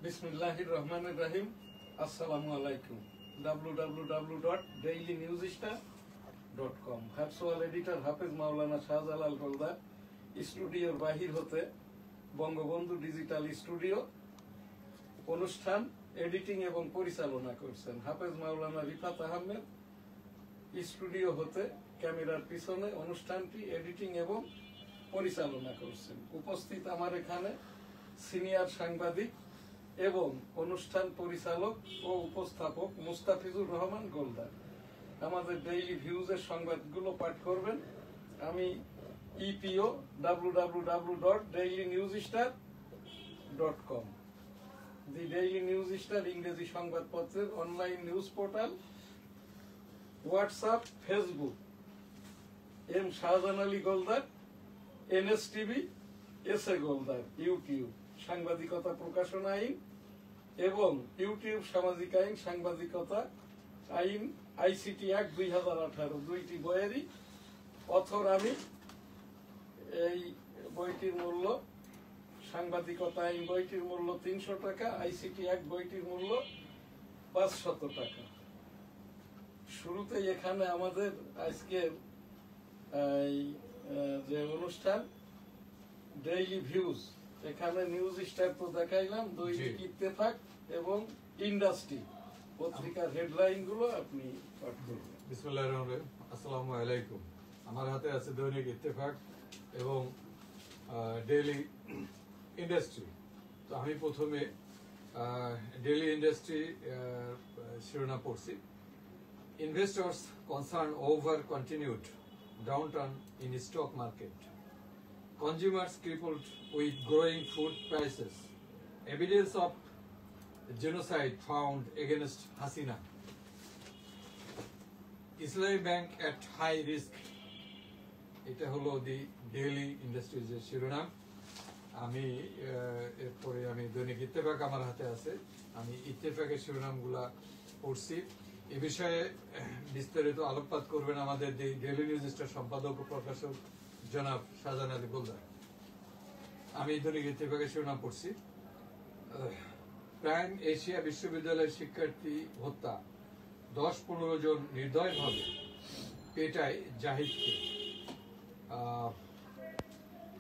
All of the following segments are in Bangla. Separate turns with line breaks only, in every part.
বিসমিল্লাহির রহমানির রহিম। আসসালামু আলাইকুম। www.dailynewsista.com ভার্চুয়াল এডিটর হাফেজ মাওলানা শাহজালাল গোলদার স্টুডিওর বাহির হতে বঙ্গবন্ধু ডিজিটাল স্টুডিও অনুষ্ঠান এডিটিং এবং পরিচালনা করছেন হাফেজ মাওলানা রিফাত আহমেদ। স্টুডিও হতে ক্যামেরার পিছনে অনুষ্ঠানটি এডিটিং এবং পরিচালনা করছেন। উপস্থিত আমার এখানে সিনিয়র সাংবাদিক এবং অনুষ্ঠান পরিচালক ও উপস্থাপক মুস্তাফিজুর রহমান গোলদার। আমাদের ডেইলি ভিউজের সংবাদগুলো পাঠ করবেন। আমি ইপিও www.dailynewsista.com the Daily News Star ইংরেজি সংবাদপত্রের online news portal. WhatsApp, Facebook M Shahjahan Ali Goldar, NSTV S A. Goldar, YouTube সাংবাদিকতা প্রকাশনা আইন এবং ইউটিউব সামাজিক আইন সাংবাদিকতা আইন ICT অ্যাক্ট 2018 দুইটি বইয়েরই অথর আমি। এই বইটির মূল্য, সাংবাদিকতা আইন বইটির মূল্য 300 টাকা, ICT অ্যাক্ট বইটির মূল্য 500 টাকা। শুরুতেই এখানে আমাদের আজকের যে অনুষ্ঠান ডেইলি ভিউজ, এখানে নিউজ স্টার তো দেখাইলাম, দৈনিক ইত্তেফাক এবং ইন্ডাস্ট্রি পত্রিকার হেডলাইন গুলো আপনি পাঠ করবেন।
বিসমিল্লাহির রহমানির রহিম। আসসালামু আলাইকুম। আমার হাতে আছে দৈনিক ইত্তেফাক এবং ডেইলি ইন্ডাস্ট্রি। তো আমি প্রথমে ডেইলি ইন্ডাস্ট্রি শিরোনাম পড়ছি। Investors concern over continued downturn in stock market, consumers crippled with growing food prices, evidence of genocide found against Hasina, Islamic Bank at high risk. এটা হলো দি ডেইলি ইন্ডাস্ট্রিজের শিরোনাম। আমি এরপরে আমি দৈনিক ইত্তেফাক আমার হাতে আছে, আমি ইত্তেফাকের শিরোনামগুলা পড়ছি। এ বিষয়ে বিস্তারিত আলোকপাত করবেন আমাদের ডেইলি নিউজ স্টার সম্পাদক ও প্রকাশক জনাব শাহজাহান আলী গোলদার। আমি দৈনিক ইত্তেফাকের শিরোনাম পড়ছি। প্রাইম এশিয়া বিশ্ববিদ্যালয়ের শিক্ষার্থী হত্যা, 10-15 জন নির্দয়ভাবে পেটায় জাহিদকে।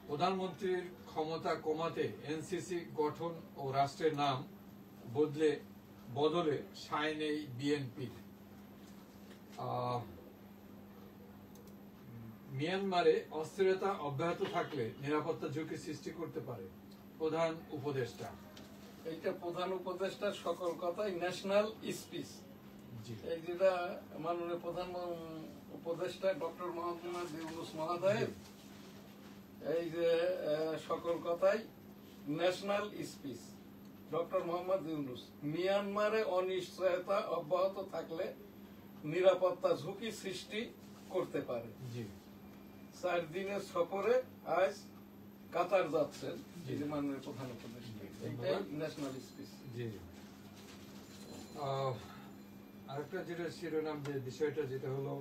প্রধানমন্ত্রীর ক্ষমতা কমাতে NCC গঠন ও রাষ্ট্রের নাম বদলে সায় নেই বিএনপির। মিয়ানমারে অস্থিরতা অব্যাহত থাকলে নিরাপত্তা ঝুঁকি সৃষ্টি করতে পারে প্রধান উপদেষ্টা।
এইটা প্রধান উপদেষ্টার সকল কথাই ন্যাশনাল স্পিচ। এই যেটা মাননীয় প্রধান উপদেষ্টা ডক্টর মোহাম্মদ ইউনূস মহোদয়ের এই যে সকল কথাই national speech. Doctor Mohammad Yunus, মিয়ানমারে অনিশ্চয়তা অব্যাহত থাকলে নিরাপত্তা ঝুঁকি সৃষ্টি করতে পারে। 4 দিনের সফরে আজ কাতার যাচ্ছেন মাননীয় প্রধান উপদেষ্টা। এইটাই ন্যাশনাল স্পিচ।
আরেকটা যেটা শিরোনাম, যে বিষয়টা যেটা হলো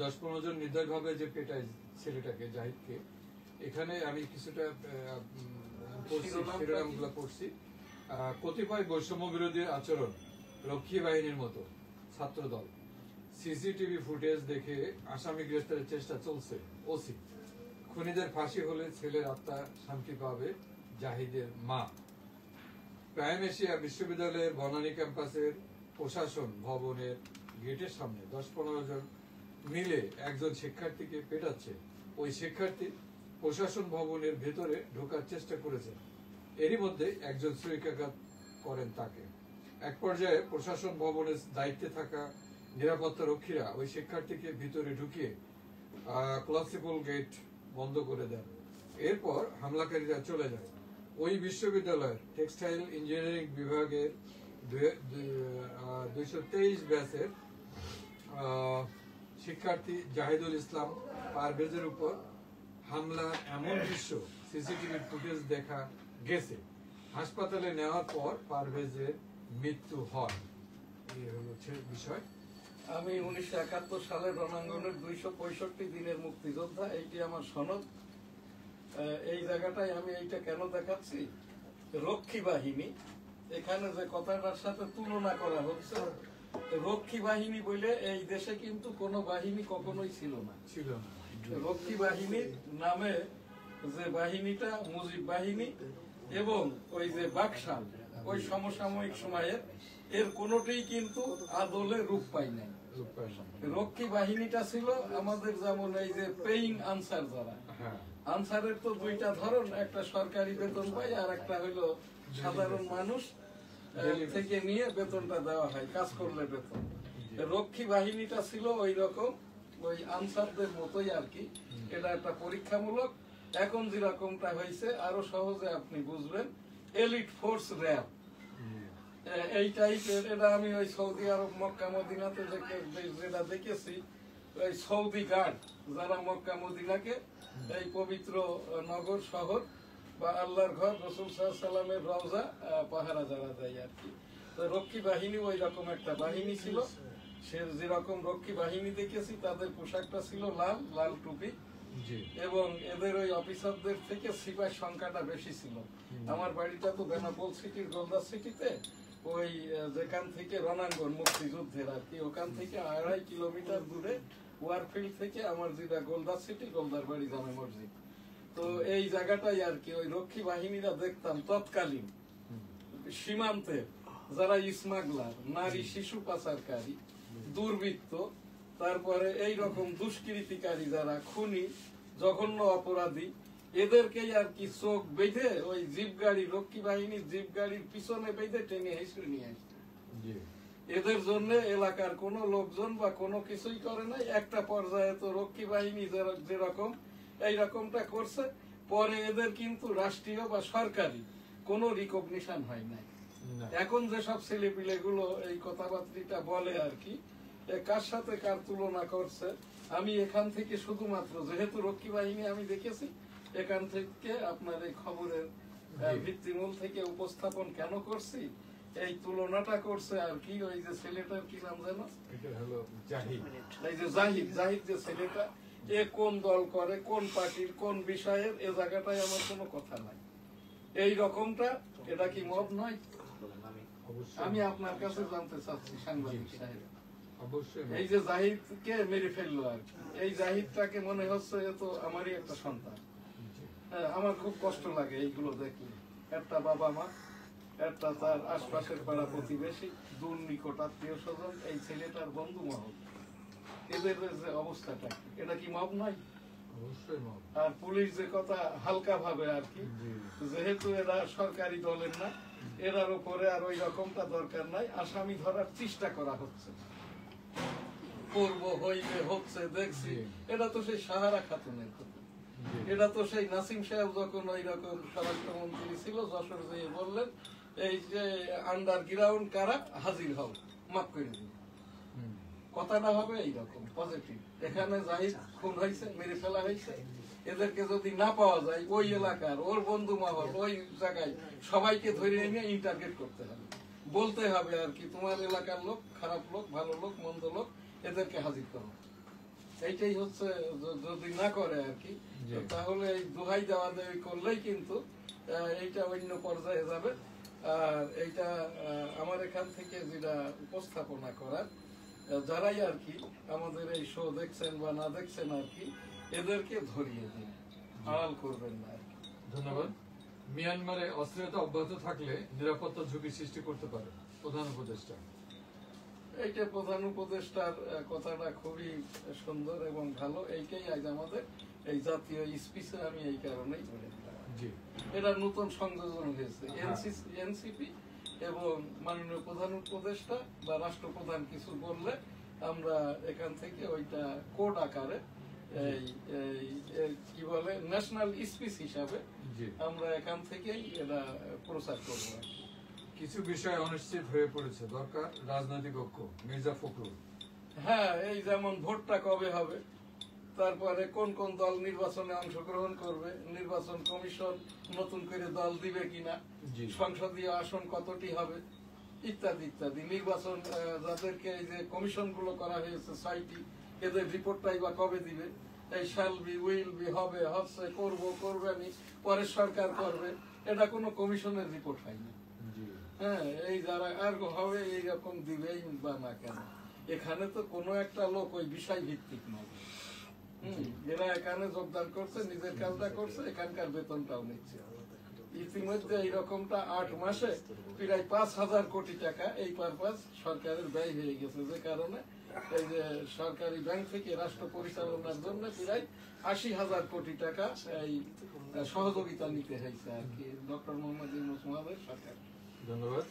10-15 জন নির্দয়ভাবে যে পেটায় ছেলেটাকে, জাহিদকে, এখানে আমি কিছুটা শিরোনামগুলো পড়ছি। কতিপয় বৈষম্য বিরোধী আচরণ, রক্ষী বাহিনীর মতো ছাত্রদল, CCTV ফুটেজ দেখে আসামি গ্রেফতারের চেষ্টা চলছে। ওসি, খুনিদের ফাঁসি হলে ছেলের আত্মা শান্তি পাবে, জাহিদের মা। প্রাইম এশিয়া বিশ্ববিদ্যালয়ের বনানী ক্যাম্পাসের প্রশাসন ভবনের গেটের সামনে 10-15 জন মিলে একজন শিক্ষার্থীকে পেটাচ্ছে। ওই শিক্ষার্থী প্রশাসন ভবনের ভেতরে ঢোকার চেষ্টা করেছেন। এরই মধ্যে একজন ছুরিকাঘাত করেন তাকে। এক পর্যায়ে প্রশাসন ভবনের দায়িত্বে থাকা নিরাপত্তা রক্ষীরা ওই শিক্ষার্থীকে ভিতরে ঢুকিয়ে ক্লাসিক্যাল গেট বন্ধ করে দেন। এরপর হামলাকারীরা চলে যায়। ওই বিশ্ববিদ্যালয়ের টেক্সটাইল ইঞ্জিনিয়ারিং বিভাগের 223 ব্যাচের শিক্ষার্থী জাহিদুল ইসলাম পারভেজের উপর হামলার এমন দৃশ্য CCTV ফুটেজ দেখা গেছে। হাসপাতালে নেওয়ার পর পারভেজের মৃত্যু হয়। এই হলো বিষয়।
আমি 1971 সালের রণাঙ্গনের 265 দিনের মুক্তিযোদ্ধা, এইটি আমার সনদ। এই জায়গাটায় আমি এইটা কেন দেখাচ্ছি, রক্ষী বাহিনী, এখানে যে কথাটার সাথে তুলনা করা হচ্ছে, রক্ষী বাহিনী বলে এই দেশে কিন্তু কোনো বাহিনী কখনোই ছিল না।
ছিল না।
রক্ষী বাহিনীর নামে যে বাহিনীটা মুজিব বাহিনী এবং ওই যে বাকশাল, ওই সমসাময়িক সময়ে এর কোনোটাই কিন্তু আদলে রূপ পায় নাই। রক্ষী বাহিনীটা ছিল আমাদের যেমন এই যে পেইং আনসার, যারা আনসারের তো দুইটা ধরন, একটা সরকারি বেতন পায় আর একটা হইলো সাধারণ মানুষ থেকে নিয়ে বেতনটা দেওয়া হয়, কাজ করলে বেতন। রক্ষী বাহিনীটা ছিল ওই রকম ওই আনসারদের মতোই আর কি। এটা একটা পরীক্ষামূলক। এখন যেরকমটা হয়েছে আরো সহজে আপনি বুঝবেন, এলিট ফোর্স র্যাব এই টাইপের। এটা আমি ওই সৌদি আরব মক্কা মদিনাতে যেটা দেখেছি, ওই সৌদি গার্ড যারা মক্কা মদিনাকে এই পবিত্র নগর শহর বা আল্লাহর ঘর রাসূল সাল্লাল্লাহু আলাইহি সাল্লামের রওজা পাহারা যারা দেয় আর কি। তো রক্ষী বাহিনী ওই রকম একটা বাহিনী ছিল। সে যেরকম রক্ষী বাহিনী দেখেছি তাদের পোশাকটা ছিল লাল, লাল টুপি, এবং এদের ওই অফিসারদের থেকে সিপাই সংখ্যাটা বেশি ছিল। আমার বাড়িটা তো বেনাপোল সিটির গোলদার সিটিতে, ওই যেখান থেকে রণাঙ্গন মুক্তিযুদ্ধের আর কি, ওখান থেকে 2.5 কিলোমিটার দূরে ওয়ারফিল্ড থেকে আমার যেটা গোলদার সিটি, গোলদার বাড়ি জামে মসজিদ। তো এই জায়গাটাই আর কি ওই রক্ষী বাহিনীরা দেখতাম তৎকালীন সীমান্তে যারা স্মাগলার, নারী শিশু পাচারকারী, দুর্বৃত্ত, তারপরে এই রকম দুষ্কৃতিকারী যারা খুনি, জঘন্য অপরাধী, এদেরকেই আর কি চোখ বেঁধে ওই জিপ গাড়ি, রক্ষী বাহিনীর জিপ গাড়ির পিছনে বেঁধে টেনে হেসে নিয়ে আসছে। এদের জন্য এলাকার কোন লোকজন বা কোনো কিছুই করে নাই। একটা পর্যায়ে তো রক্ষী বাহিনী যেরকম এই রকমটা করছে, পরে এদের কিন্তু রাষ্ট্রীয় বা সরকারি কোনো রিকগনিশন হয় নাই। এখন যেসব ছেলেপিলে গুলো এই কথাবার্তা বলে আর কি, কার সাথে কার তুলনা করছে, আমি এখান থেকে শুধুমাত্র যেহেতু রক্ষী বাহিনী আমি দেখেছি, এখান থেকে আপনার এই খবরের ভিত্তিমূল থেকে উপস্থাপন কেন করছি, এই তুলনাটা করছে আর কি। ওই যে ছেলেটার কি নাম যেন, এই যে জাহিদ, জাহিদ যে ছেলেটা, এ কোন দল করে, কোন পার্টির, কোন বিষয়ের, এ জায়গাটায় আমার কোনো কথা নাই। এই রকমটা এটা কি মব নয়? আমি আপনার কাছে জানতে চাচ্ছি সাংবাদিক সাহেব, এই যে জাহিদকে মেরে ফেললো আর কি, এই জাহিদটাকে মনে হচ্ছে এ তো আমারই একটা সন্তান। হ্যাঁ, আমার খুব কষ্ট লাগে এইগুলো দেখলে। একটা বাবা মা, একটা তার আশপাশের পাড়া প্রতিবেশী, দূর নিকট আত্মীয় স্বজন, এই ছেলেটার বন্ধু মহল, এদের যে অবস্থাটা, এটা কি মব নয়? আর পুলিশ যে কথা হালকা ভাবে আর কি, যেহেতু এরা সরকারি দলের না, এরার উপরে আর ওই রকমটা দরকার নাই। আসামি ধরার চেষ্টা করা হচ্ছে, করবো, হইবে, হচ্ছে, দেখছি। এটা তো সেই সাহারা খাতুনের কথা। এটা তো সেই নাসিম সাহেব যখন ওই রকম স্বরাষ্ট্রমন্ত্রী ছিল, যশোর যেয়ে বললেন এই যে আন্ডারগ্রাউন্ড কারা হাজির হও, মাফ করে দিন। কথাটা হবে এইরকম পজিটিভ। এখানে জাহিদ খুন হয়েছে, মেরে ফেলা হয়েছে, এদেরকে যদি না পাওয়া যায়, ওই এলাকার ওর বন্ধু মহল ওই জায়গায় সবাইকে ধরে এনে ইন্টারগেট করতে হবে, বলতে হবে আর কি, তোমার এলাকার লোক, খারাপ লোক, ভালো লোক, মন্দ লোক, এদেরকে হাজির করো। এইটাই হচ্ছে, যদি না করে আর কি, তাহলে এই দোহাই দেওয়া দেওয়া করলেই কিন্তু এইটা অন্য পর্যায়ে যাবে। আর এইটা আমার এখান থেকে যেটা উপস্থাপনা করার, যারাই আর কি আমাদের এই শো দেখছেন বা না দেখছেন আর কি, এদেরকে ধরিয়ে দিন, আড়াল করবেন না আর কি।
ধন্যবাদ। মিয়ানমারে অস্থিরতা অব্যাহত থাকলে নিরাপত্তা ঝুঁকি সৃষ্টি করতে পারে প্রধান উপদেষ্টা।
এইটা প্রধান উপদেষ্টার কথাটা খুবই সুন্দর এবং ভালো। এইটাই আজ আমাদের এই জাতীয় স্পিচে আমি এই কারণেই বলে দিলাম। এটা নতুন সংযোজন হয়েছে, এনসিপি এবং মাননীয় প্রধান উপদেষ্টা বা রাষ্ট্রপ্রধান কিছু বললে আমরা এখান থেকে ওইটা কোড আকারে কি বলে ন্যাশনাল স্পিচ হিসাবে আমরা এখান থেকেই এটা প্রচার করবো।
কিছু বিষয় অনিশ্চিত হয়ে পড়েছে, দরকার রাজনৈতিক ঐক্য। মির্জা ফখরুল।
হ্যাঁ, এই যেমন ভোটটা কবে হবে, তারপরে কোন কোন দল নির্বাচনে অংশগ্রহণ করবে, নির্বাচন কমিশন নতুন করে দল দিবে কিনা, সংসদীয় আসন কতটি হবে, ইত্যাদি ইত্যাদি। নির্বাচন যাদেরকে এই যে কমিশন গুলো করা হয়েছে 6টি, এদের রিপোর্টটাই বা কবে দিবে। এই শ্যাল বি, উইল বি, হবে, হচ্ছে, করবো, করবেনি, পরের সরকার করবে, এটা কোনো কমিশনের রিপোর্ট হয়নি।
জি
হ্যাঁ, এই যারা আর হবে এইরকম দিবেই বা না কেন, এখানে তো কোনো একটা লোক ওই বিষয় ভিত্তিক নয়। এরা এখানে যোগদান করছে, নিজের কাজটা করছে, এখানকার বেতনটাও নিচ্ছে। ইতিমধ্যে এইরকমটা 8 মাসে প্রায় 5,000 কোটি টাকা এই পারপাস সরকারের ব্যয় হয়ে গেছে, যে কারণে এই যে সরকারি ব্যাংক থেকে রাষ্ট্র পরিচালনার জন্য প্রায় 80,000 কোটি টাকা এই সহযোগিতা নিতে হয়েছে আর কি ডক্টর মোহাম্মদ ইউনূস মহোদয়ের সরকার।
ধন্যবাদ।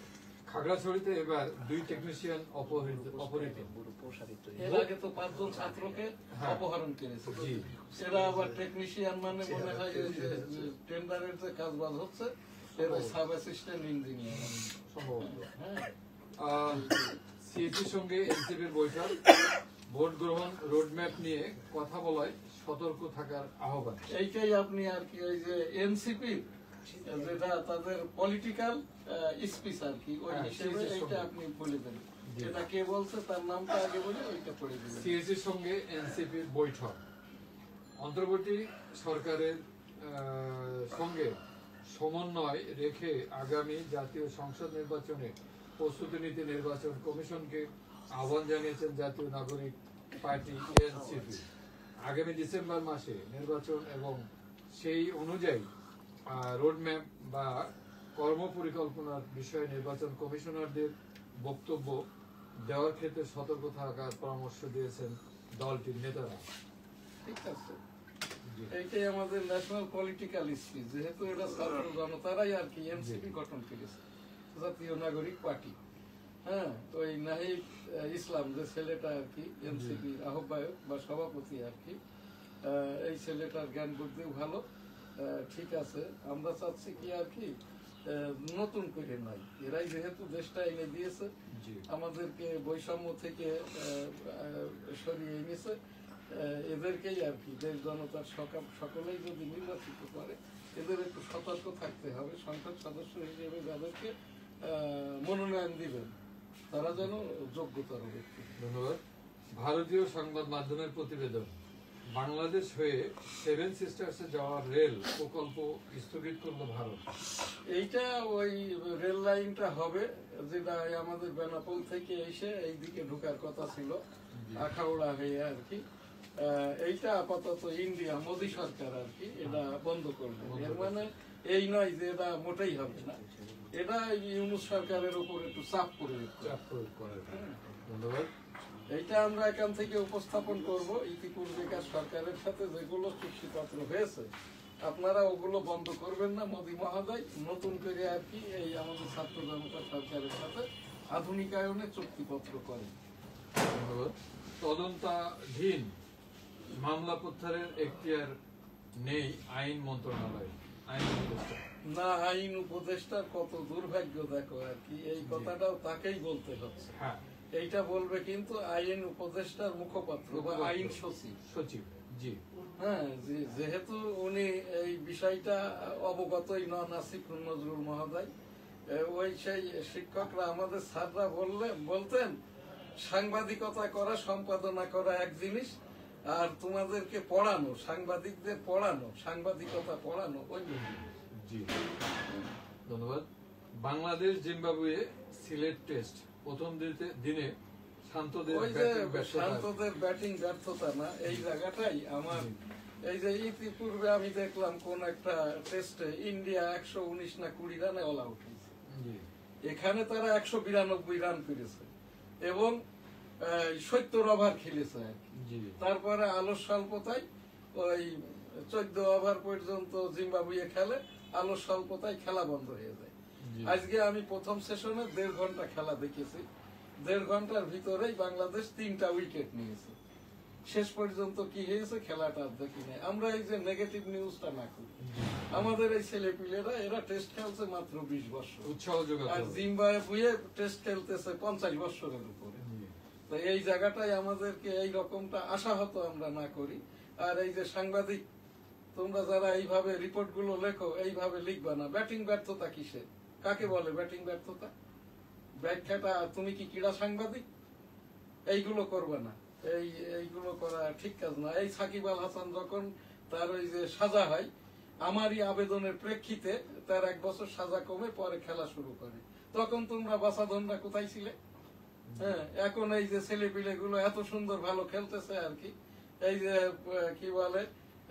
খাগড়াছড়িতে এবার 2 টেকনিশিয়ান অপহৃত।
এর আগে তো 5 জন ছাত্রকে অপহরণ করেছে।
জি।
এরা আবার টেকনিশিয়ান মানে মনে হয় এই যে টেন্ডারের যে কাজবাজ হচ্ছে এর সাব অ্যাসিস্ট্যান্ট ইঞ্জিনিয়ার
সম্ভবত।
হ্যাঁ।
সিএসির সঙ্গে এনসিপির বৈঠক, ভোট গ্রহণ রোডম্যাপ নিয়ে কথা বলায় সতর্ক থাকার আহ্বান।
এইটাই আপনি আর কি ওই যে এনসিপি যেটা তাদের পলিটিক্যাল স্পিচ আর কি ওই
হ্যাঁ,
হিসেবে
CSC
এইটা
সঙ্গে।
আপনি বলে দেন।
জি।
এটা কে বলছে তার নামটা আগে বলে ওইটা পড়ে দিবেন।
সিএসির সঙ্গে এনসিপির বৈঠক, অন্তর্বর্তী সরকারের সঙ্গে সমন্বয় রেখে আগামী জাতীয় সংসদ নির্বাচনে প্রস্তুতি নিতে নির্বাচন কমিশনকে আহ্বান জানিয়েছেন জাতীয় নাগরিক পার্টি এনসিপি। আগামী ডিসেম্বর মাসে নির্বাচন এবং সেই অনুযায়ী রোডম্যাপ বা কর্মপরিকল্পনার বিষয়ে নির্বাচন কমিশনারদের বক্তব্য দেওয়ার ক্ষেত্রে সতর্ক থাকার পরামর্শ দিয়েছেন দলটির নেতারা।
ঠিক আছে,
জি।
এইটাই আমাদের ন্যাশনাল পলিটিক্যাল স্পিচ। যেহেতু এটা ছাত্র জনতারাই আর কি এনসিপি গঠন করেছে, জাতীয় নাগরিক পার্টি। হ্যাঁ, তো এই নাহিদ ইসলাম যে ছেলেটা আর কি এনসিপি আহ্বায়ক বা সভাপতি আর কি, এই ছেলেটার জ্ঞান বুদ্ধিও ভালো। ঠিক আছে, আমরা চাচ্ছি কি আর কি নতুন করে নয়, এরাই যেহেতু দেশটা এনে দিয়েছে,
জি।
আমাদেরকে বৈষম্য থেকে সরিয়ে এনেছে, এদেরকেই আর কি দেশ জনতার সকলেই যদি নির্বাচিত করে এদের একটু সতর্ক থাকতে হবে। সংসদ সদস্য হিসেবে যাদেরকে মনোনয়ন দিবেন তারা যেন যোগ্যতর ব্যক্তি।
ধন্যবাদ। ভারতীয় সংবাদ মাধ্যমের প্রতিবেদন, বাংলাদেশ হয়ে 7 সিস্টার্সে যাওয়ার রেল প্রকল্প স্থগিত করলো ভারত।
এইটা ওই রেল লাইনটা হবে যেটা আমাদের বেনাপোল থেকে এসে এইদিকে ঢোকার কথা ছিল আখাউড়া হয়ে আর কি। এইটা আপাতত ইন্ডিয়া মোদী সরকার আর কি এটা বন্ধ করবে। এর মানে এই নয় যে এটা মোটেই হবে না, এটা ইউনূস সরকারের উপর একটু চাপ প্রয়োগ করে।
চাপ প্রয়োগ করার। ধন্যবাদ।
এইটা আমরা এখান থেকে উপস্থাপন করব। ইতিপূর্বেকার সরকারের সাথে যেগুলো চুক্তিপত্র হয়েছে আপনারা ওগুলো বন্ধ করবেন না মোদী মহোদয়, নতুন করে আর কি এই আমাদের ছাত্র জনতা সরকারের সাথে আধুনিকায়নে চুক্তিপত্র করেন।
ধন্যবাদ। তদন্তাধীন মামলা প্রত্যাহারের এখতিয়ার নেই আইন মন্ত্রণালয়, আইন উপদেষ্টা।
না, আইন উপদেষ্টার কত দুর্ভাগ্য দেখো আর কি, এই কথাটাও তাকেই বলতে হচ্ছে।
হ্যাঁ,
এইটা বলবে কিন্তু আইন উপদেষ্টার মুখপাত্র বা আইন সচিব।
সচিব। জি।
হ্যাঁ, যেহেতু উনি এই বিষয়টা অবগতই নন আসিফ নজরুল মহোদয়, ওই সেই শিক্ষকরা আমাদের স্যাররা বলতেন সাংবাদিকতা করা সম্পাদনা করা এক জিনিস, আর তোমাদেরকে পড়ানো, সাংবাদিকদের পড়ানো, সাংবাদিকতা পড়ানো ওই জিনিস।
জি। ধন্যবাদ। বাংলাদেশ জিম্বাবুয়ে সিলেট টেস্ট প্রথম দিনে শান্তদের
ওই যে
ব্যাটিং ব্যর্থতা।
শান্তদের ব্যাটিং ব্যর্থতা না, এই জায়গাটাই আমার এই যে ইতিপূর্বে আমি দেখলাম কোন একটা টেস্টে ইন্ডিয়া 119 না 20 রানে অল আউট হয়েছে,
জি।
এখানে তারা 192 রান করেছে এবং 70 ওভার খেলেছে আর কি।
জি।
তারপরে আলোর স্বল্পতায় ওই 14 ওভার পর্যন্ত জিম্বাবুয়ে খেলে, আলোর স্বল্পতায় খেলা বন্ধ হয়ে যায়।
জি।
আজকে আমি প্রথম সেশনে 1.5 ঘন্টা খেলা দেখেছি, 1.5 ঘন্টার ভিতরেই বাংলাদেশ 3টা উইকেট নিয়েছে। শেষ পর্যন্ত কি হয়েছে খেলাটা আর দেখি নাই। আমরা এই যে নেগেটিভ নিউজটা না করি, আমাদের এই ছেলেপিলেরা এরা টেস্ট খেলছে মাত্র 20 বছর,
উৎসাহ যোগাতে
আর
হবে।
জিম্বাবুয়ে টেস্ট খেলতেছে 50 বছরের উপরে।
জি।
তো এই জায়গাটাই আমাদেরকে এই রকমটা আশাহত আমরা না করি। আর এই যে সাংবাদিক তোমরা যারা এইভাবে রিপোর্ট গুলো লেখো, এইভাবে লিখবা না। ব্যাটিং ব্যর্থতা কিসের, কাকে বলে ব্যাটিং ব্যর্থতা? ব্যাখ্যাটা তুমি কি ক্রীড়া সাংবাদিক? এইগুলো করবে না, এইগুলো করা ঠিক কাজ না। এই সাকিব আল হাসান যখন তার ওই যে সাজা হয়, আমারই আবেদনের প্রেক্ষিতে তার 1 বছর সাজা কমে পরে খেলা শুরু করে। তখন তোমরা বাছাধনরা কোথায় ছিলে? হ্যাঁ, এখন এই যে ছেলেপিলে গুলো এত সুন্দর ভালো খেলতেছে আর কি, এই যে কি বলে,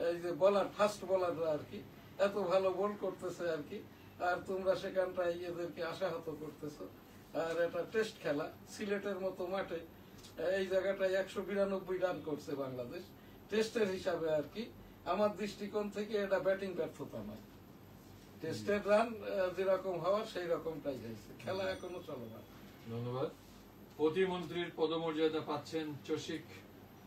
এই যে বলার ফাস্ট বলাররা আর কি এত ভালো বল করতেছে আর কি, আর তোমরা সেখানটায় এদেরকে আশাহত করতেছো। আর এটা টেস্ট খেলা, সিলেটের মতো মাঠে এই জায়গাটায় 192 রান করছে বাংলাদেশ টেস্টের হিসাবে আর কি। আমার দৃষ্টিকোণ থেকে এটা ব্যাটিং ব্যর্থতা নয়, টেস্টের রান যেরকম হওয়ার সেই রকমটাই হয়েছে, খেলা এখনো চলমান।
ধন্যবাদ। প্রতিমন্ত্রীর পদমর্যাদা পাচ্ছেন চসিক,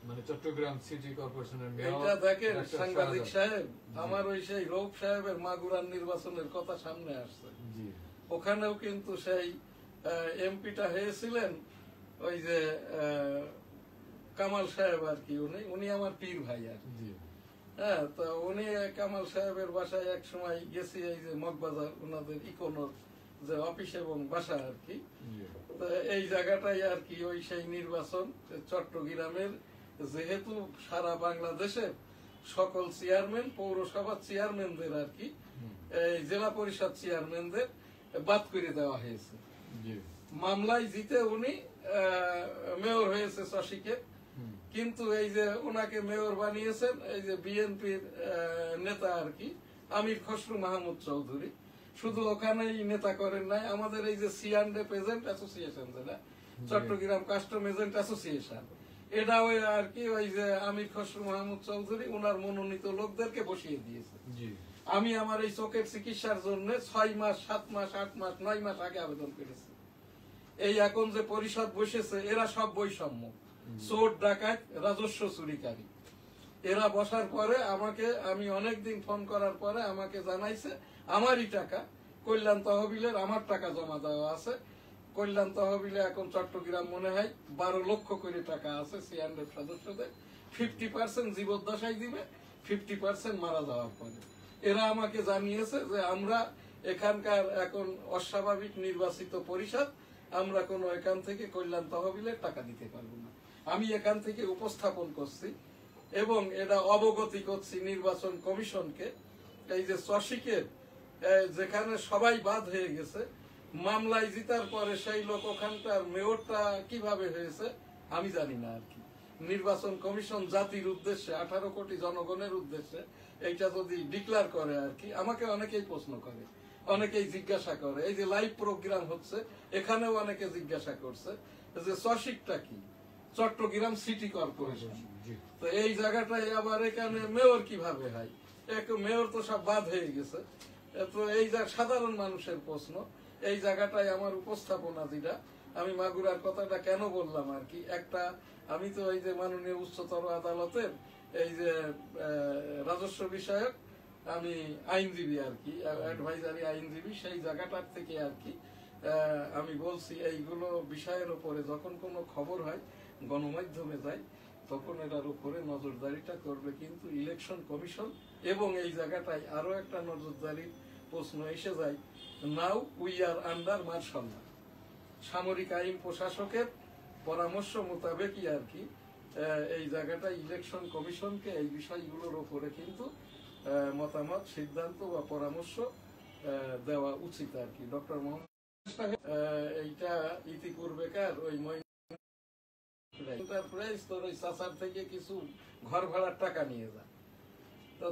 মানে চট্টগ্রাম সিটি কর্পোরেশনের মেয়র।
এটা দেখেন
ডাক্তার
সাংবাদিক
শাহাদাত।
সাহেব, আমার ওই সেই রৌফ সাহেবের মাগুরার নির্বাচনের কথা সামনে আসছে।
জি
ওখানেও কিন্তু সেই এমপিটা হয়েছিলেন ওই যে কামাল সাহেব আর কি, উনি আমার পীর ভাই আর কি।
জি
হ্যাঁ, তো উনি কামাল সাহেবের বাসায় এক সময় গেছি, এই যে মগবাজার ওনাদের ইকোনোর যে অফিস এবং বাসা আর কি।
জি
তো এই জায়গাটাই আর কি ওই সেই নির্বাচন চট্টগ্রামের, যেহেতু সারা বাংলাদেশের সকল চেয়ারম্যান, পৌরসভা চেয়ারম্যানদের আর কি, এই জেলা পরিষদ চেয়ারম্যানদের বাদ করে দেওয়া হয়েছে।
জি
মামলায় জিতে উনি মেয়র হয়েছে চসিকে, কিন্তু এই যে ওনাকে মেয়র বানিয়েছেন এই যে বিএনপির নেতা আর কি আমির খসরু মাহমুদ চৌধুরী। শুধু ওখানেই নেতা করেন নাই, আমাদের এই যে সিয়ান্ডে পেজেন্ট অ্যাসোসিয়েশন, যেটা চট্টগ্রাম কাস্টম এজেন্ট অ্যাসোসিয়েশন, এটাও আর কি ওই যে আমির খসরু মাহমুদ চৌধুরী ওনার মনোনীত লোকদেরকে বসিয়ে দিয়েছে।
জি
আমি আমার এই চোখের চিকিৎসার জন্য 6 মাস 7 মাস 8 মাস 9 মাস আগে আবেদন করেছি। এই এখন যে পরিষদ বসেছে এরা সব বৈষম্য, চোর ডাকাত রাজস্ব চুরিকারী। এরা বসার পরে আমাকে, আমি অনেকদিন ফোন করার পরে আমাকে জানাইছে আমারই টাকা কল্যাণ তহবিলের, আমার টাকা জমা দেওয়া আছে কল্যাণ তহবিলে। এখন চট্টগ্রাম মনে হয় 12 লক্ষ করে টাকা আছে সিআরএফ সদস্যদের। 50% জীবদ্দশায় দিবে, 50% মারা যাওয়ার পরে। এরা আমাকে জানিয়েছে যে আমরা এখানকার এখন অস্বাভাবিক নির্বাচিত পরিষদ, আমরা কোনো এখান থেকে কল্যাণ তহবিলের টাকা দিতে পারবো না। আমি এখান থেকে উপস্থাপন করছি এবং এটা অবগতি করছি নির্বাচন কমিশনকে। এই যে চসিকের যেখানে সবাই বাদ হয়ে গেছে, মামলায় জিতার পরে সেই লোক ওখানকার মেয়রটা কিভাবে হয়েছে আমি জানি না আর কি। নির্বাচন কমিশন জাতির উদ্দেশ্যে, 18 কোটি জনগণের উদ্দেশ্যে এইটা যদি ডিক্লার করে আর কি, আমাকে অনেকেই প্রশ্ন করে, অনেকেই জিজ্ঞাসা করে, এই যে লাইভ প্রোগ্রাম হচ্ছে এখানেও অনেকে জিজ্ঞাসা করছে যে চসিকটা কি, চট্টগ্রাম সিটি কর্পোরেশন।
জি
তো এই জায়গাটায় আবার এখানে মেয়র কিভাবে হয়? মেয়র তো সব বাদ হয়ে গেছে। তো এই সাধারণ মানুষের প্রশ্ন, এই জায়গাটায় আমার উপস্থাপনা যেটা, আমি মাগুরার কথাটা কেন বললাম আর কি, একটা আমি তো এই যে মাননীয় উচ্চতর আদালতের এই যে রাজস্ব বিষয়ক আমি আইনজীবী আর কি, অ্যাডভাইজারি আইনজীবী, সেই জায়গাটার থেকে আর কি আমি বলছি এইগুলো বিষয়ের উপরে যখন কোনো খবর হয় গণমাধ্যমে যায় তখন এটার উপরে নজরদারিটা করবে কিন্তু ইলেকশন কমিশন। এবং এই জায়গাটায় আরো একটা নজরদারির প্রশ্ন এসে যায়, now we are under martial law, সামরিক আইন প্রশাসকের পরামর্শ মোতাবেকই আর কি এই জায়গাটায় ইলেকশন কমিশনকে এই বিষয়গুলোর উপরে কিন্তু মতামত, সিদ্ধান্ত বা পরামর্শ দেওয়া উচিত আর কি। ডক্টর মোহাম্মদ এইটা ইতিপূর্বেকার ওই তোর ওই চাচার থেকে কিছু ঘর ভাড়ার টাকা নিয়ে যা।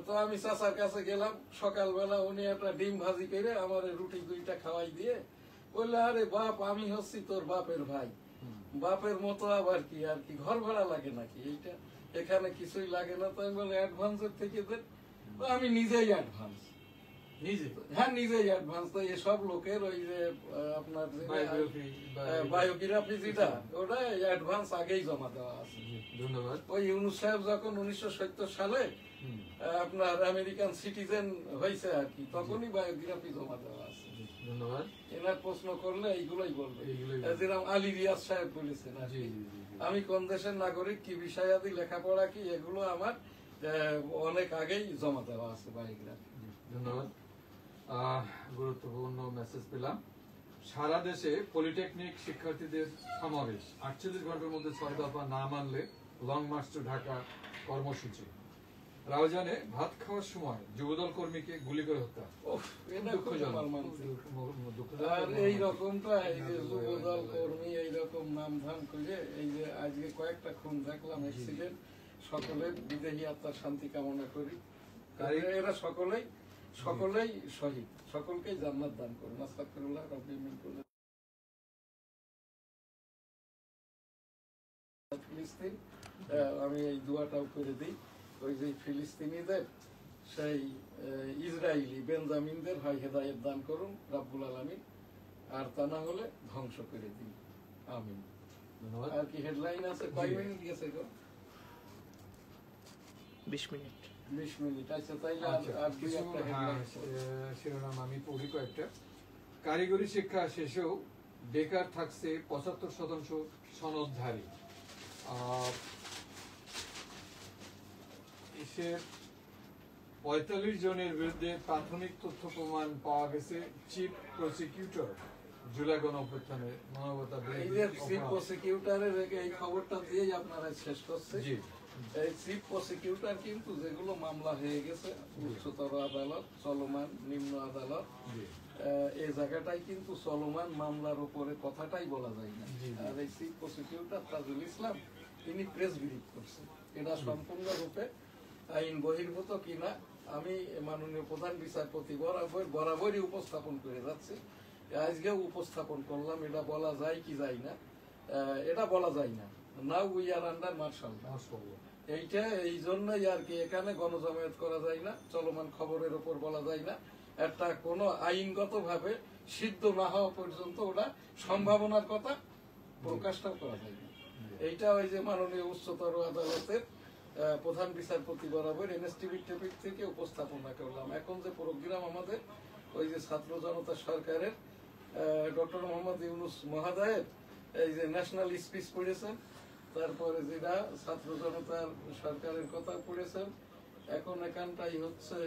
তো আমি চাচার কাছে গেলাম সকালবেলা, উনি একটা ডিম ভাজি করে আমার রুটি 2টা খাওয়াই দিয়ে বললে, আরে বাপ আমি হচ্ছি তোর বাপের ভাই, বাপের মতো আবার কি আর কি, ঘর ভাড়া লাগে নাকি, এইটা এখানে কিছুই লাগে না। তো আমি বলে অ্যাডভান্সের থেকে দেন। আমি নিজেই অ্যাডভান্স, হ্যাঁ নিজেই অ্যাডভান্স। তো এসব লোকের ওই যে আপনার বায়োগ্রাফি যেটা, ওটা অ্যাডভান্স আগেই জমা দেওয়া আছে।
ধন্যবাদ।
ওই ইউনুস সাহেব যখন 1970 সালে আপনার আমেরিকান সিটিজেন হয়েছে আর কি, তখনই বায়োগ্রাফি জমা দেওয়া আছে।
ধন্যবাদ।
এনার প্রশ্ন করলে এইগুলোই বলবে, যেরকম আলী রিয়াজ সাহেব বলেছেন আর কি, আমি কোন দেশের নাগরিক, কি বিষয়াদি, লেখাপড়া কি, এগুলো আমার অনেক আগেই জমা দেওয়া আছে বায়োগ্রাফি।
ধন্যবাদ। গুরুত্বপূর্ণ মেসেজ পেলাম। সারা দেশে পলিটেকনিক শিক্ষার্থীদের সমাবেশ, 48 ঘন্টার মধ্যে 6 দফা না মানলে লং মার্চ টু ঢাকা কর্মসূচি। রাউজানে ভাত খাওয়ার সময় যুবদল কর্মীকে গুলি করে হত্যা।
উফ, এটা খুব
দুঃখজনক।
মর্মান্তিক।
দুঃখজনক।
আর এই রকমটা এই যে যুবদল কর্মী এইরকম নাম ধাম করে এই যে আজকে কয়েকটা খুন দেখলাম অ্যাক্সিডেন্ট, সকলের বিদেহী আত্মার শান্তি কামনা করি। এরা সকলেই শহীদ, সকলকেই জান্নাত দান করুন। আস্তাগফিরুল্লাহ রাব্বি মিন কুল্লি ফিলিস্তিন। আমি এই দোয়াটাও করে দিই, ওই যে ফিলিস্তিনিদের সেই ইসরায়েলি বেঞ্জামিনদের হয় হেদায়েত দান করুন রাব্বুল আলামিন, আর তা না হলে ধ্বংস করে দিন, আমিন।
ধন্যবাদ।
আর কি হেডলাইন আছে? কয় মিনিট গেছে গো?
20 মিনিট।
20 মিনিট। আচ্ছা, তাইলে
আচ্ছা,
আর দুই
কিছু
একটা হেডলাইন।
শিরোনাম আমি পড়ি কয়েকটা। কারিগরি শিক্ষা শেষেও বেকার থাকছে 75% সনদধারী। এসের 45 জনের বিরুদ্ধে প্রাথমিক তথ্য প্রমাণ পাওয়া গেছে। চিফ প্রসিকিউটর জুলাই গণ অভ্যুত্থানে মানবতা
এই যে চিফ প্রসিকিউটরের এই খবরটা দিয়েই আপনারা শেষ করছে।
জি।
এই চিফ প্রসিকিউটর কিন্তু যেগুলো মামলা হয়ে গেছে উচ্চতর আদালত, চলমান নিম্ন আদালত,
জি।
এই জায়গাটাই কিন্তু চলমান মামলার উপরে কথাটাই বলা যায় না।
জি।
আর এই চিফ প্রসিকিউটর তাজুল ইসলাম তিনি প্রেস ব্রিফ করছেন। এটা সম্পূর্ণরূপে আইন বহির্ভূত কিনা আমি মাননীয় প্রধান বিচারপতি বরাবরই উপস্থাপন করে যাচ্ছি, আজকেও উপস্থাপন করলাম। এটা বলা যায় কি যায় না, এটা বলা যায় না। Now we are under martial law. এইটা এই জন্যই আর কি এখানে গণজমায়েত করা যায় না, চলমান খবরের উপর বলা যায় না। একটা কোনো আইনগত ভাবে সিদ্ধ না হওয়া পর্যন্ত ওটা সম্ভাবনার কথা প্রকাশটাও করা যায় না। এইটা ওই যে মাননীয় উচ্চতর আদালতের প্রধান বিচারপতি বরাবর এনএসটিভি টেপিক থেকে উপস্থাপনা করলাম। এখন যে প্রোগ্রাম আমাদের ওই যে ছাত্র জনতা সরকারের ডক্টর মোহাম্মদ ইউনূস মহোদয়ের এই যে ন্যাশনাল স্পিচ পড়েছেন, তারপরে যেটা ছাত্র জনতার সরকারের কথা পড়েছেন, এখন এখানটাই হচ্ছে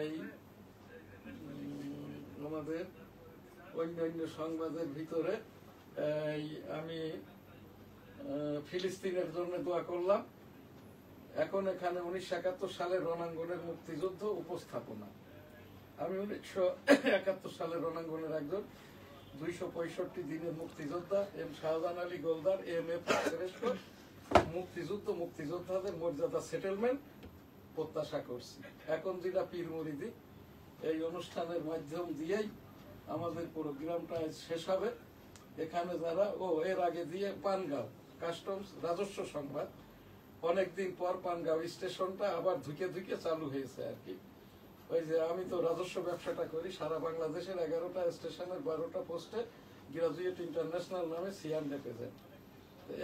এই আমাদের অন্যান্য সংবাদের ভিতরে আমি ফিলিস্তিনের জন্য দোয়া করলাম। এখন এখানে 1971 সালের রণাঙ্গনের মুক্তিযুদ্ধ উপস্থাপনা। আমি 1971 সালের রণাঙ্গনের একজন 265 দিনের মুক্তিযোদ্ধা এম শাহজাহান আলী গোলদার এম.এ. শ্রেষ্ঠ মুক্তিযোদ্ধাদের মর্যাদা সেটেলমেন্ট প্রত্যাশা করছি। এখন যেটা পীর মুরিদি এই অনুষ্ঠানের মাধ্যম দিয়েই আমাদের প্রোগ্রামটা শেষ হবে। এখানে যারা এর আগে দিয়ে পানগাঁও কাস্টমস রাজস্ব সংবাদ, অনেকদিন পর পানগাঁও স্টেশনটা আবার ধুকে ধুকে চালু হয়েছে আর কি। ওই যে আমি তো রাজস্ব ব্যবসাটা করি, সারা বাংলাদেশের 11টা স্টেশনের 12টা পোস্টে গ্রাজুয়েট ইন্টারন্যাশনাল নামে সিয়ান রিপ্রেজেন্ট।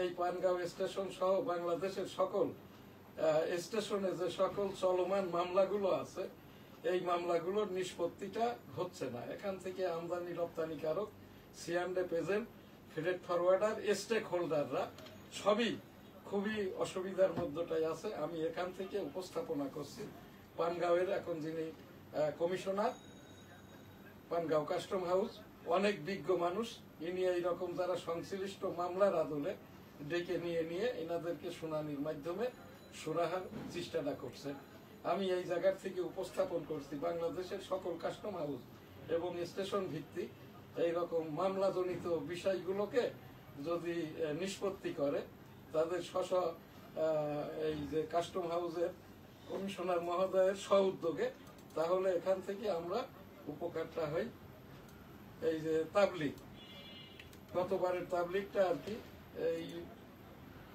এই পানগাঁও স্টেশন সহ বাংলাদেশের সকল স্টেশনে যে সকল চলমান মামলাগুলো আছে, এই মামলাগুলোর নিষ্পত্তিটা হচ্ছে না। এখান থেকে আমদানি রপ্তানিকারক, সিয়ান রিপ্রেজেন্ট, ফ্রেট ফরওয়ার্ডার, স্টেক হোল্ডাররা সবই খুবই অসুবিধার মধ্যটাই আছে। আমি এখান থেকে উপস্থাপনা করছি পানগাঁওয়ের এখন যিনি কমিশনার পানগাঁও কাস্টম হাউস, অনেক বিজ্ঞ মানুষ, ইনি এইরকম যারা সংশ্লিষ্ট মামলার আদলে ডেকে নিয়ে এনাদেরকে শুনানির মাধ্যমে সুরাহার চেষ্টাটা করছেন। আমি এই জায়গার থেকে উপস্থাপন করছি বাংলাদেশের সকল কাস্টম হাউস এবং স্টেশন ভিত্তিক এইরকম মামলাজনিত বিষয়গুলোকে যদি নিষ্পত্তি করে তাদের এই যে কাস্টম হাউসের কমিশনার মহোদয়ের সউদ্যোগে, তাহলে এখান থেকে আমরা উপকারটা হই। এই যে তাবলিগ, গতবারের তাবলিগটা আর কি এই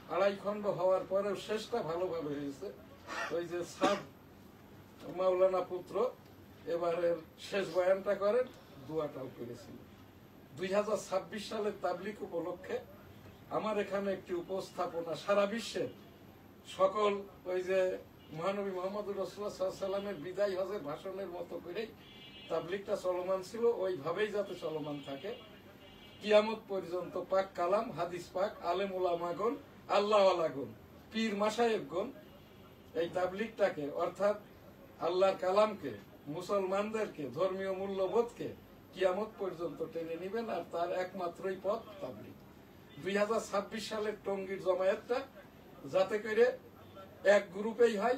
2.5 খণ্ড হওয়ার পরেও শেষটা ভালোভাবে হয়েছে। ওই যে সাদ মাওলানা পুত্র এবারের শেষ বয়ানটা করেন, দোয়াটাও করেছিল। 2026 সালের তাবলিগ উপলক্ষে আমার এখানে একটি উপস্থাপনা সারা বিশ্বের সকল ওই যে মহানবী মোহাম্মদুর রাসূলুল্লাহ সাল্লাল্লাহু আলাইহি ওয়াসাল্লামের বিদায় হজের ভাষণের মতো করেই তাবলিগটা চলমান ছিল, ওইভাবেই যাতে চলমান থাকে কিয়ামত পর্যন্ত। পাক কালাম, হাদিস পাক, আলেম উলামাগণ, আল্লাহ আলাগণ, পীর মাশায়েখগণ এই তাবলিগটাকে অর্থাৎ আল্লাহর কালামকে, মুসলমানদেরকে, ধর্মীয় মূল্যবোধকে কিয়ামত পর্যন্ত টেনে নিবেন, আর তার একমাত্রই পথ তাবলিগ। 2026 সালের টঙ্গীর জমায়েতটা যাতে করে এক গ্রুপেই হয়,